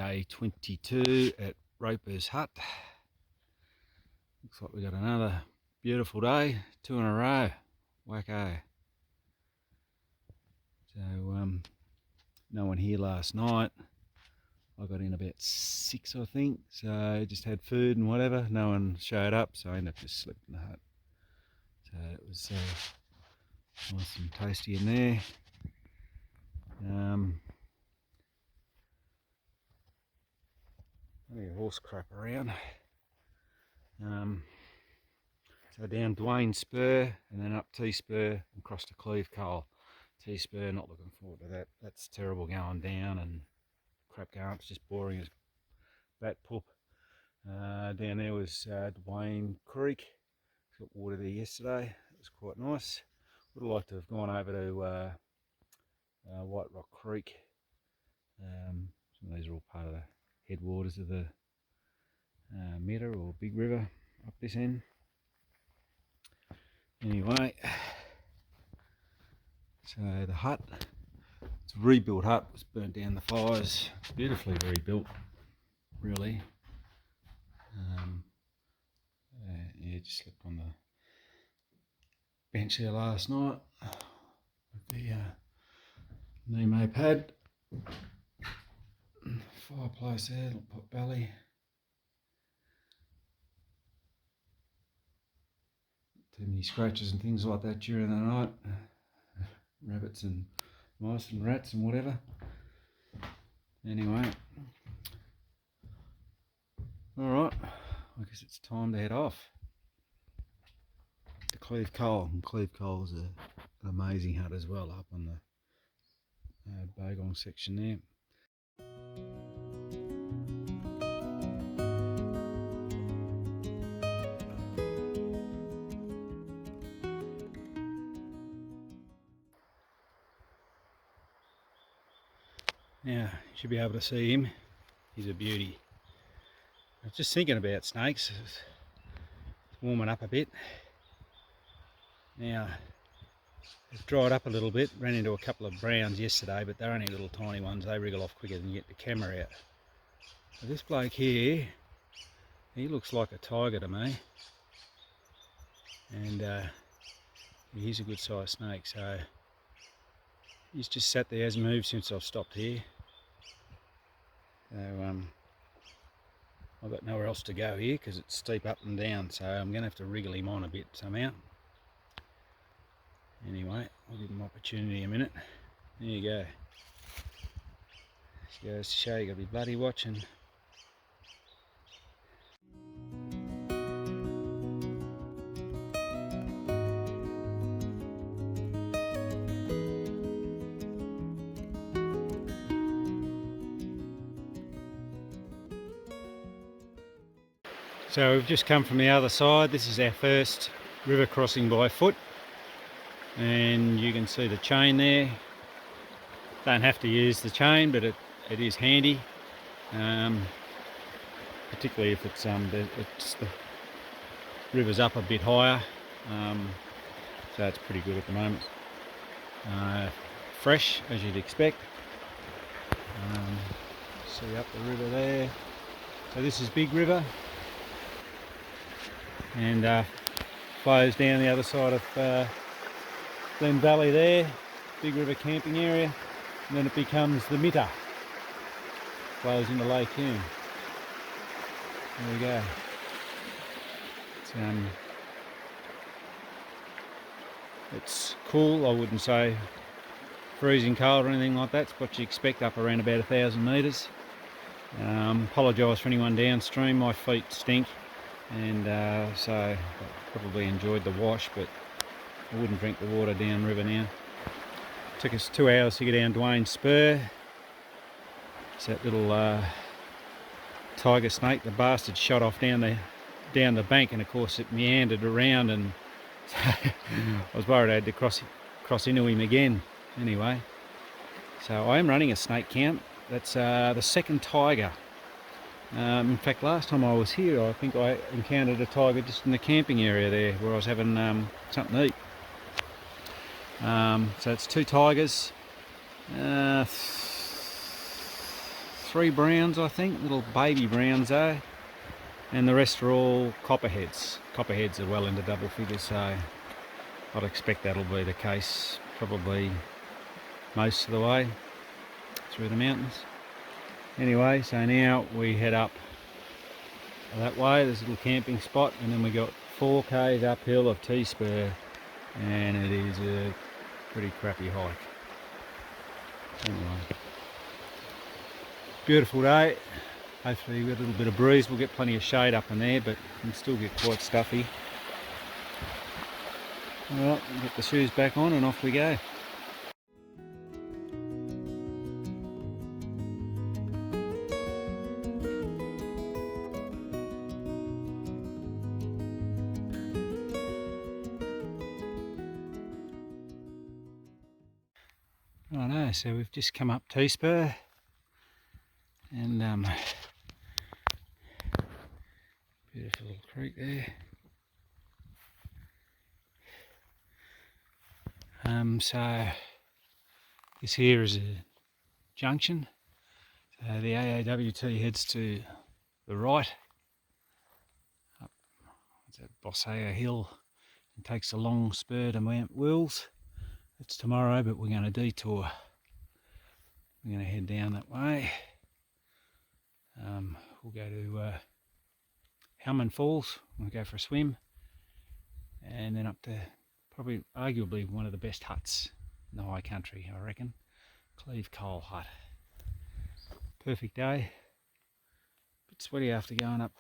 day 22 at Roper's Hut. Looks like we got another beautiful day, 2 in a row. Wacko. So no one here last night. I got in about 6, I think, so just had food and whatever. No one showed up, so I ended up just sleeping in the hut. So it was nice and tasty in there. Only a horse crap around. So down Dwayne Spur and then up T Spur and across to Cleve Coal. T Spur, not looking forward to that. That's terrible going down and crap going up. It's just boring as bat poop. Down there was Dwayne Creek. Got water there yesterday. It was quite nice. Would have liked to have gone over to White Rock Creek. Some of these are all part of the headwaters of the Mitta or Big River up this end. Anyway, so the hut, it's a rebuilt hut, was burnt down the fires, beautifully rebuilt, really. Yeah, just slept on the bench there last night with the Nemo pad, fireplace there, little pot belly. Too many scratches and things like that during the night. Rabbits and mice and rats and whatever. Anyway, alright, I guess it's time to head off to Cleve Coal. And Cleve Coal is an amazing hut as well, up on the Bogong section there. Now, you should be able to see him. He's a beauty. I was just thinking about snakes. It's warming up a bit. Now, it's dried up a little bit. Ran into a couple of browns yesterday, but they're only little tiny ones. They wriggle off quicker than you get the camera out. So this bloke here, he looks like a tiger to me. And he's a good sized snake. So he's just sat there, hasn't moved since I've stopped here. So I've got nowhere else to go here because it's steep up and down, so I'm going to have to wriggle him on a bit somehow. Anyway, I'll give him opportunity in a minute. There you go. Just goes to show you got to be bloody watching. So we've just come from the other side. This is our first river crossing by foot, and you can see the chain there. Don't have to use the chain, but it is handy, particularly if it's the river's up a bit higher, so it's pretty good at the moment. Fresh, as you'd expect. See up the river there. So this is Big River, and flows down the other side of Glen Valley there, Big River camping area, and then it becomes the Mitta, flows into Lake Hume. There we go. It's cool. I wouldn't say freezing cold or anything like that. It's what you expect up around about 1,000 metres. Apologise for anyone downstream, my feet stink, and so I probably enjoyed the wash, but I wouldn't drink the water downriver now. Took us 2 hours to get down Dwayne Spur. It's that little tiger snake. The bastard shot off down the bank, and of course it meandered around, and so I was worried I had to cross into him again. Anyway, so I am running a snake count. That's the second tiger. In fact, last time I was here, I think I encountered a tiger just in the camping area there where I was having something to eat. So it's 2 tigers, 3 browns, I think, little baby browns though, and the rest are all copperheads. Copperheads are well into double figures, so I'd expect that'll be the case probably most of the way through the mountains. Anyway, so now we head up that way. There's a little camping spot, and then we got 4 k's uphill of T-spur, and it is a pretty crappy hike. Anyway, beautiful day. Hopefully with a little bit of breeze we'll get plenty of shade up in there, but it can still get quite stuffy. Alright, we'll get the shoes back on and off we go. Righto, so we've just come up T-spur, and beautiful little creek there. So this here is a junction. So the AAWT heads to the right up that Bossea Hill and takes a long spur to Mount Wills. It's tomorrow, but we're going to detour. We're going to head down that way. We'll go to Hellman Falls. We'll go for a swim, and then up to probably arguably one of the best huts in the high country, I reckon. Cleve Coal Hut. Perfect day. Bit sweaty after going up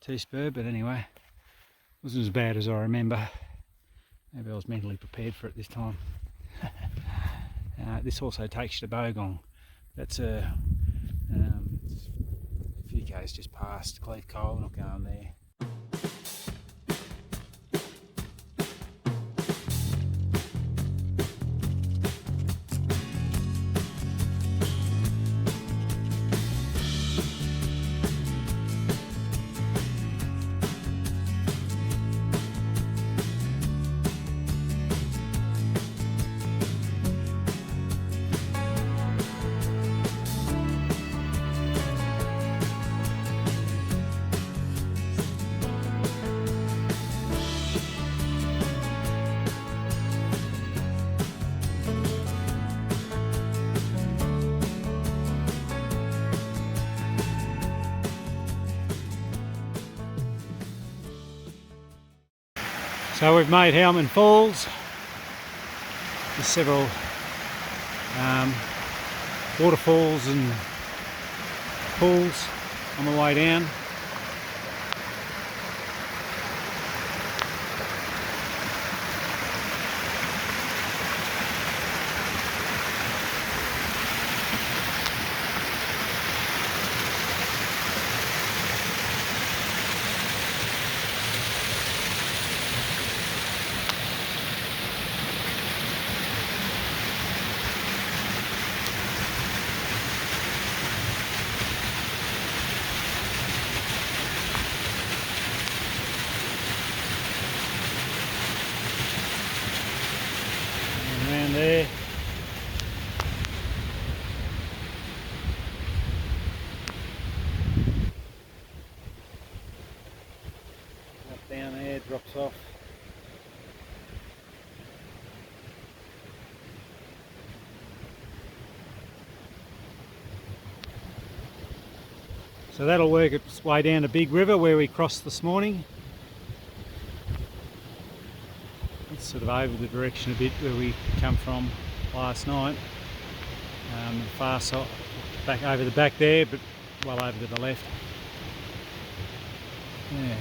T-spur, but anyway, it wasn't as bad as I remember. Maybe I was mentally prepared for it this time. This also takes you to Bogong. That's a few k's just past Cleve Coal. We're not going there. So we've made Hellman Falls. There's several waterfalls and pools on the way down. There. Up down there, drops off. So that'll work its way down to Big River where we crossed this morning. It's sort of over the direction a bit where we come from last night. The far side, back over the back there, but well over to the left. Yeah.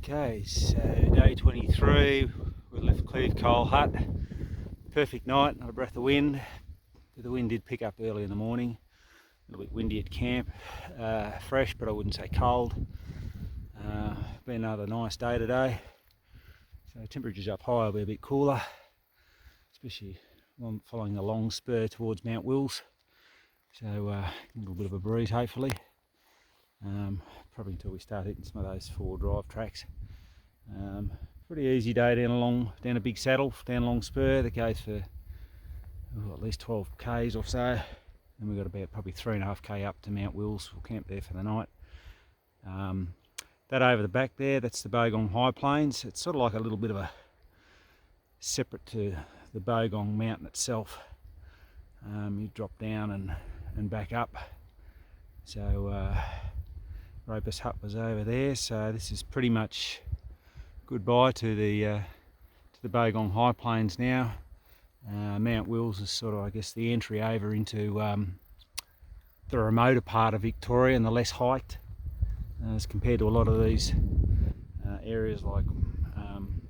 Okay, so day 23, we left Cleve Coal Hut. Perfect night, not a breath of wind. The wind did pick up early in the morning. A little bit windy at camp. Fresh, but I wouldn't say cold. Been another nice day today. So temperatures up high will be a bit cooler, especially following the long spur towards Mount Wills. So a little bit of a breeze hopefully. Probably until we start hitting some of those four drive tracks. Pretty easy day down a big saddle, down a long spur that goes for at least 12 k's or so. And we've got about probably 3.5k up to Mount Wills. We'll camp there for the night. That over the back there, that's the Bogong High Plains. It's sort of like a little bit of a separate to the Bogong mountain itself. You drop down and back up. So Ropus Hut was over there, so this is pretty much goodbye to the Bogong High Plains now. Mount Wills is sort of, I guess, the entry over into the remoter part of Victoria and the less hiked as compared to a lot of these areas like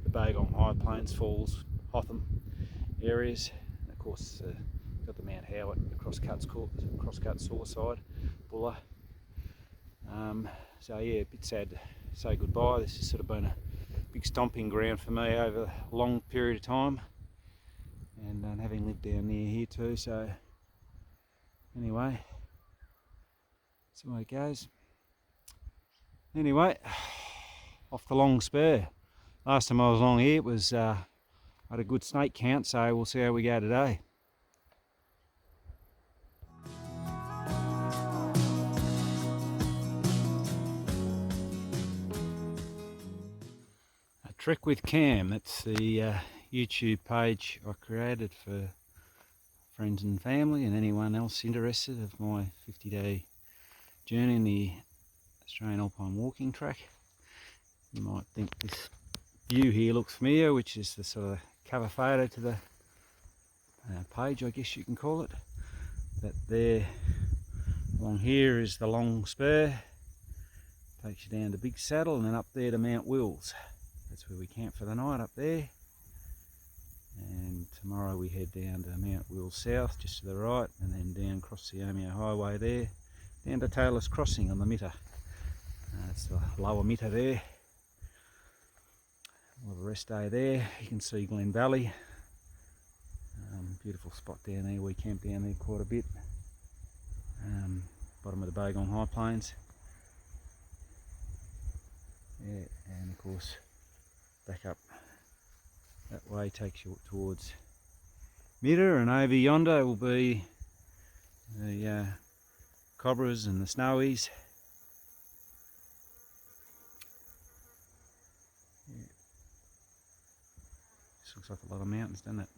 the Bogong High Plains, Falls, Hotham areas. And of course, got the Mount Howard, the Crosscut Side, Buller. So yeah, a bit sad to say goodbye. This has sort of been a big stomping ground for me over a long period of time, and having lived down near here too. So anyway, that's the way it goes. Anyway, off the long spur. Last time I was along here, it was I had a good snake count, so we'll see how we go today. Trek with Cam, that's the YouTube page I created for friends and family and anyone else interested of my 50-day journey in the Australian Alpine Walking Track. You might think this view here looks familiar, which is the sort of cover photo to the page, I guess you can call it. That there along here is the long spur, takes you down to Big Saddle and then up there to Mount Wills. That's where we camp for the night, up there. And tomorrow we head down to Mount Wills South, just to the right, and then down across the Omeo Highway there, down to Taylor's Crossing on the Mitta. That's the lower Mitta there. We'll have a rest day there. You can see Glen Valley. Beautiful spot down there. We camp down there quite a bit. Bottom of the Bogong High Plains. Yeah, and of course back up that way takes you towards Mitta, and over yonder will be the Cobras and the Snowies. Yeah. This looks like a lot of mountains, doesn't it?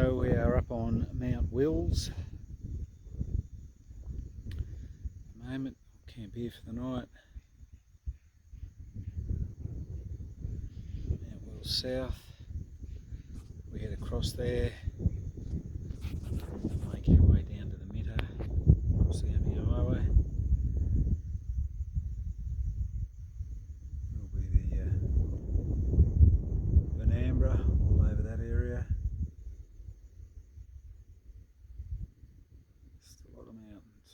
So we are up on Mount Wills at the moment. We'll camp here for the night. Mount Wills South. We head across there and make our way down to the Mitta, across the Amia Highway. There'll be the Benambra all over that area. Just a lot of mountains.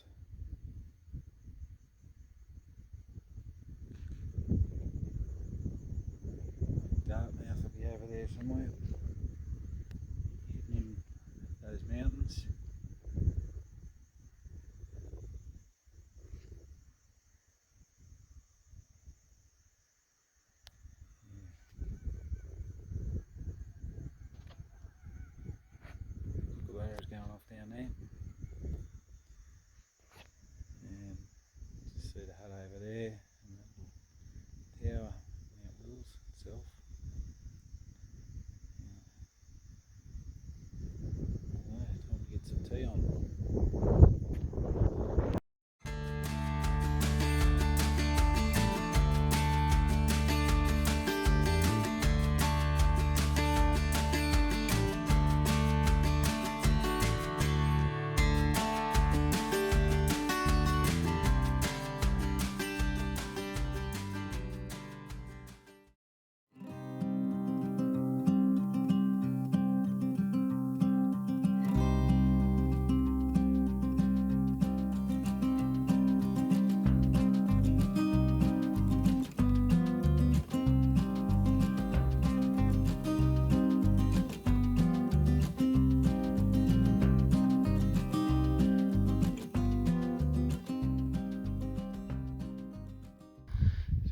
Dartmouth will be over there somewhere, hidden in those mountains. Arrows going off down there, and just see the hut over there, and the tower, Mount Wills itself. Time to get some tea on.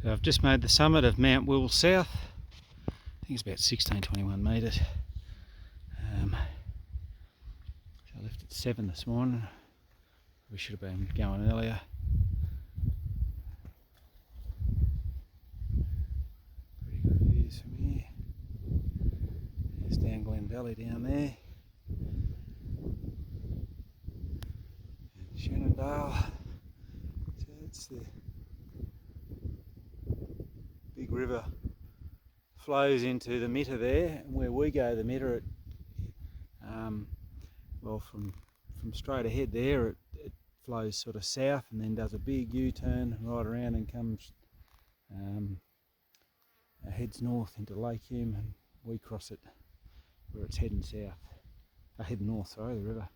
So I've just made the summit of Mount Wills South. I think it's about 1621 metres. So I left at 7 this morning. We should have been going earlier. Pretty good views from here. There's down Glen Valley down there. And Shenandoah. So it's the big river flows into the Mitta there, and where we go, the Mitta, well, from straight ahead there, it flows sort of south and then does a big U-turn right around and comes, heads north into Lake Hume, and we cross it where it's heading south, heading north, sorry, the river.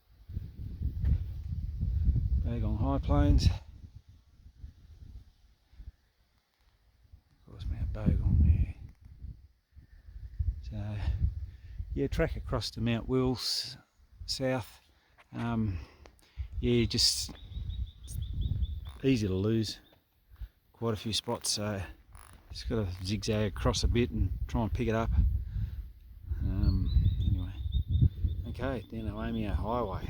Bogong High Plains. Of course, Mount Bogong there. So, yeah, track across to Mount Wills South. Yeah, just easy to lose. Quite a few spots, so just got to zigzag across a bit and try and pick it up. Anyway, okay, down the Amia Highway.